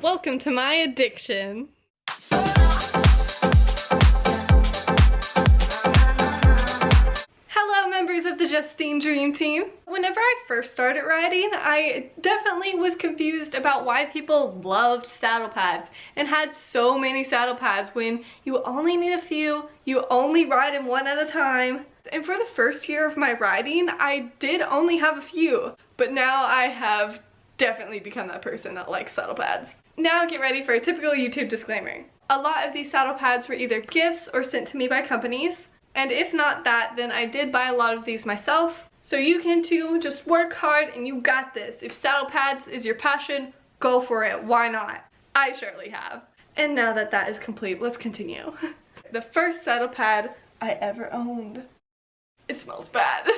Welcome to my addiction. Hello members of the Justine Dream Team. Whenever I first started riding, I definitely was confused about why people loved saddle pads and had so many saddle pads when you only need a few, you only ride them one at a time. And for the first year of my riding, I did only have a few, but now I have definitely become that person that likes saddle pads. Now get ready for a typical YouTube disclaimer. A lot of these saddle pads were either gifts or sent to me by companies, and if not that, then I did buy a lot of these myself. So you can too, just work hard and you got this. If saddle pads is your passion, go for it, why not? I surely have. And now that that is complete, let's continue. The first saddle pad I ever owned. It smells bad.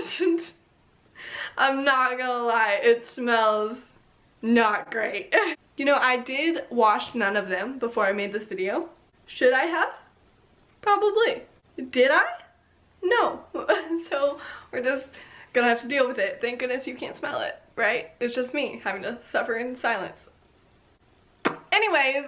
I'm not gonna lie, it smells not great. You know, I did wash none of them before I made this video. Should I have? Probably. Did I? No. So we're just gonna have to deal with it. Thank goodness you can't smell it, right? It's just me having to suffer in silence. Anyways,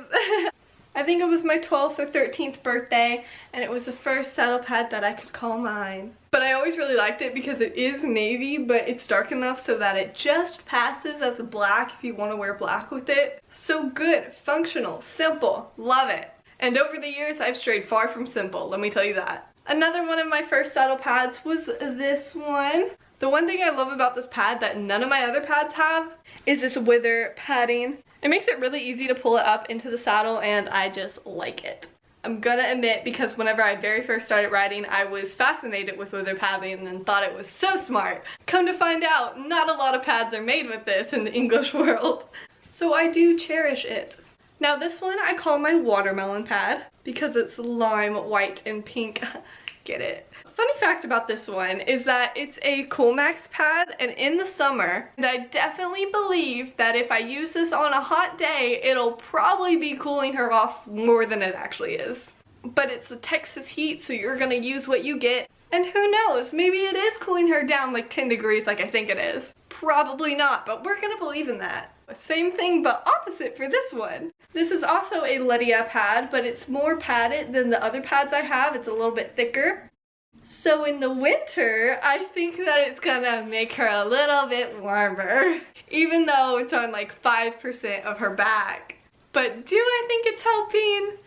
I think it was my 12th or 13th birthday, and it was the first saddle pad that I could call mine. But I always really liked it because it is navy, but it's dark enough so that it just passes as black if you want to wear black with it. So good, functional, simple, love it. And over the years, I've strayed far from simple, let me tell you that. Another one of my first saddle pads was this one. The one thing I love about this pad that none of my other pads have is this wither padding. It makes it really easy to pull it up into the saddle, and I just like it. I'm gonna admit, because whenever I very first started riding, I was fascinated with wither padding and thought it was so smart. Come to find out, not a lot of pads are made with this in the English world. So I do cherish it. Now this one I call my watermelon pad because it's lime, white, and pink. Get it? Funny fact about this one is that it's a Coolmax pad, and in the summer, and I definitely believe that if I use this on a hot day, it'll probably be cooling her off more than it actually is. But it's the Texas heat, so you're gonna use what you get. And who knows, maybe it is cooling her down like 10 degrees like I think it is. Probably not, but we're gonna believe in that. Same thing but opposite for this one. This is also a Lydia pad, but it's more padded than the other pads I have. It's a little bit thicker. So in the winter, I think that it's gonna make her a little bit warmer, even though it's on like 5% of her back. But do I think it's helping?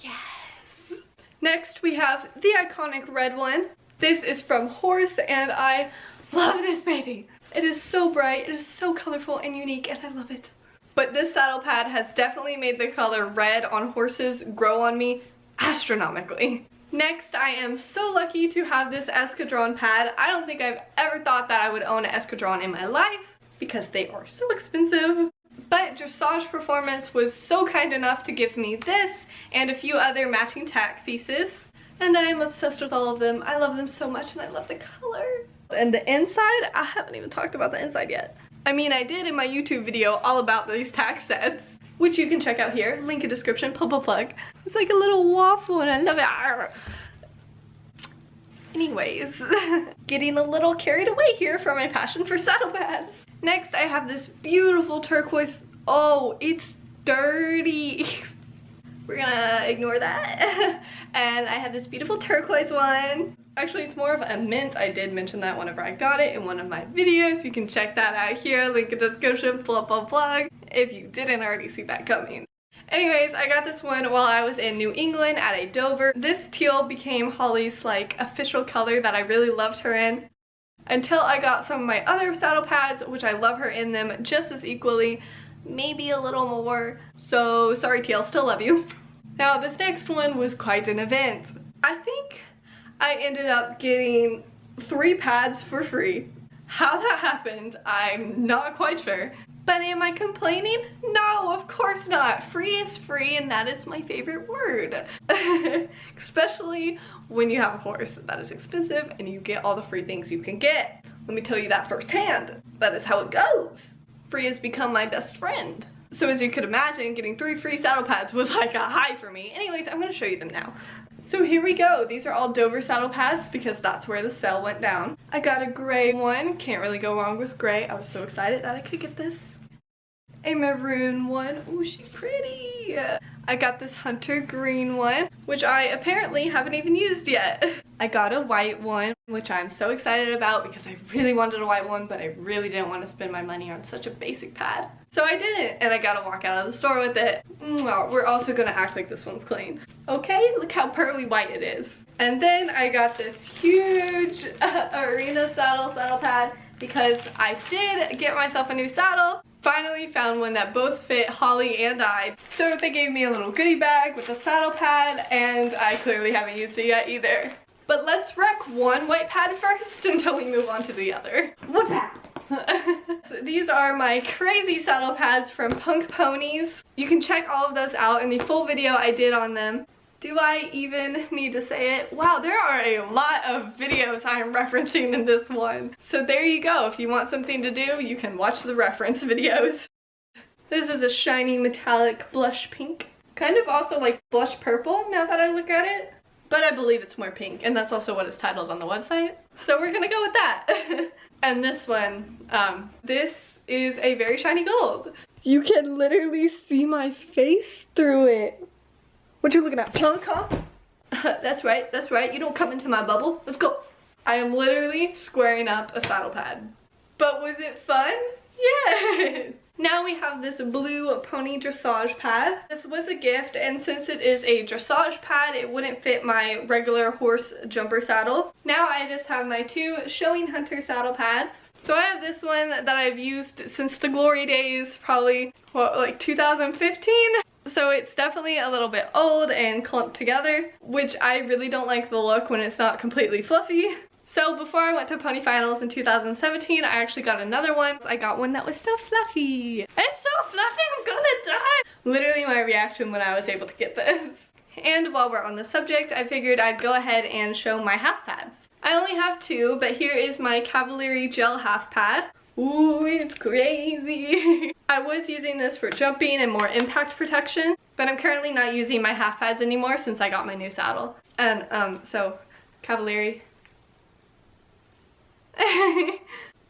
Yes. Next we have the iconic red one. This is from Horse, and I love this baby. It is so bright, it is so colorful and unique, and I love it. But this saddle pad has definitely made the color red on horses grow on me astronomically. Next, I am so lucky to have this Escadron pad. I don't think I've ever thought that I would own an Escadron in my life because they are so expensive. But Dressage Performance was so kind enough to give me this and a few other matching tack pieces. And I am obsessed with all of them. I love them so much, and I love the color. And the inside, I haven't even talked about the inside yet. I mean, I did in my YouTube video all about these tack sets, which you can check out here, link in description, plug. It's like a little waffle and I love it. Anyways, getting a little carried away here from my passion for saddle pads. Next, I have this beautiful turquoise. Oh, it's dirty. We're gonna ignore that. And I have this beautiful turquoise one. Actually, it's more of a mint. I did mention that whenever I got it in one of my videos. You can check that out here, link in description, plug, if you didn't already see that coming. Anyways, I got this one while I was in New England at a Dover. This teal became Holly's like official color that I really loved her in, until I got some of my other saddle pads, which I love her in them just as equally, maybe a little more. So sorry teal, still love you. Now this next one was quite an event. I think I ended up getting 3 pads for free. How that happened, I'm not quite sure. But am I complaining? No, of course not. Free is free, and that is my favorite word. Especially when you have a horse that is expensive and you get all the free things you can get. Let me tell you that firsthand. That is how it goes. Free has become my best friend. So as you could imagine, getting 3 free saddle pads was like a high for me. Anyways, I'm gonna show you them now. So here we go. These are all Dover saddle pads because that's where the sale went down. I got a gray one. Can't really go wrong with gray. I was so excited that I could get this. a maroon one. Ooh, she's pretty. I got this hunter green one, which I apparently haven't even used yet. I got a white one, which I'm so excited about because I really wanted a white one, but I really didn't want to spend my money on such a basic pad. So I didn't, and I gotta walk out of the store with it. We're also gonna act like this one's clean. Okay, look how pearly white it is. And then I got this huge arena saddle pad because I did get myself a new saddle. Finally found one that both fit Holly and I. So they gave me a little goodie bag with a saddle pad, and I clearly haven't used it yet either. But let's wreck one white pad first until we move on to the other. What pad? So these are my crazy saddle pads from Punk Ponies. You can check all of those out in the full video I did on them. Do I even need to say it? Wow, there are a lot of videos I am referencing in this one. So there you go. If you want something to do, you can watch the reference videos. This is a shiny metallic blush pink. Kind of also like blush purple now that I look at it. But I believe it's more pink, and that's also what it's titled on the website. So we're gonna go with that. And this one, this is a very shiny gold. You can literally see my face through it. What you looking at, punk, huh? That's right, that's right. You don't come into my bubble. Let's go. I am literally squaring up a saddle pad. But was it fun? Yes! Now we have this blue pony dressage pad. This was a gift, and since it is a dressage pad, it wouldn't fit my regular horse jumper saddle. Now I just have my two showing hunter saddle pads. So I have this one that I've used since the glory days, probably, what, like 2015? So it's definitely a little bit old and clumped together, which I really don't like the look when it's not completely fluffy. So before I went to Pony Finals in 2017, I actually got another one. I got one that was so fluffy. It's so fluffy, I'm gonna die! Literally my reaction when I was able to get this. And while we're on the subject, I figured I'd go ahead and show my half pads. I only have two, but here is my Cavaliere Gel Half Pad. Ooh, it's crazy. I was using this for jumping and more impact protection, but I'm currently not using my half pads anymore since I got my new saddle. And so Cavaliere.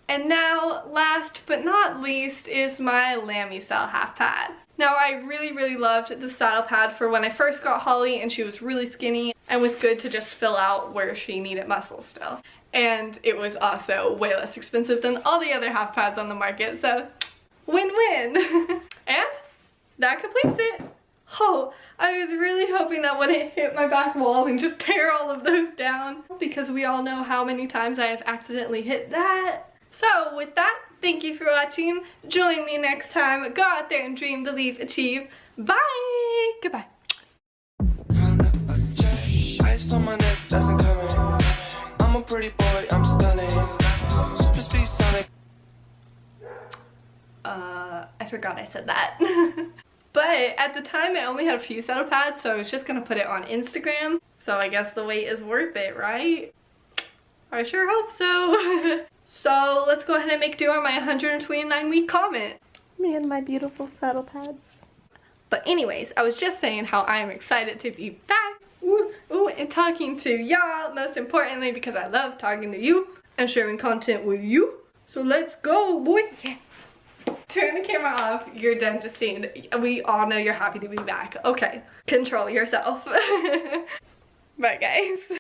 And now, last but not least, is my Lamiselle half pad. Now, I really loved the saddle pad for when I first got Holly and she was really skinny and was good to just fill out where she needed muscle still. And it was also way less expensive than all the other half pads on the market, so win-win. And that completes it. Oh, I was really hoping that wouldn't hit my back wall and just tear all of those down, because we all know how many times I have accidentally hit that. So with that, thank you for watching. Join me next time. Go out there and dream, believe, achieve. Bye! Goodbye. Ice on my neck, doesn't come in. I'm a pretty boy, I'm stunning. Super speed Sonic. I forgot I said that. But at the time I only had a few saddle pads, so I was just gonna put it on Instagram. So I guess the wait is worth it, right? I sure hope so. So let's go ahead and make do on my 129-week comment. Man, my beautiful saddle pads. But anyways, I was just saying how I am excited to be back. Ooh, and talking to y'all, most importantly, because I love talking to you and sharing content with you. So let's go, boy. Yeah. Turn the camera off. You're done, Justine. We all know you're happy to be back. Okay, control yourself. Bye, guys.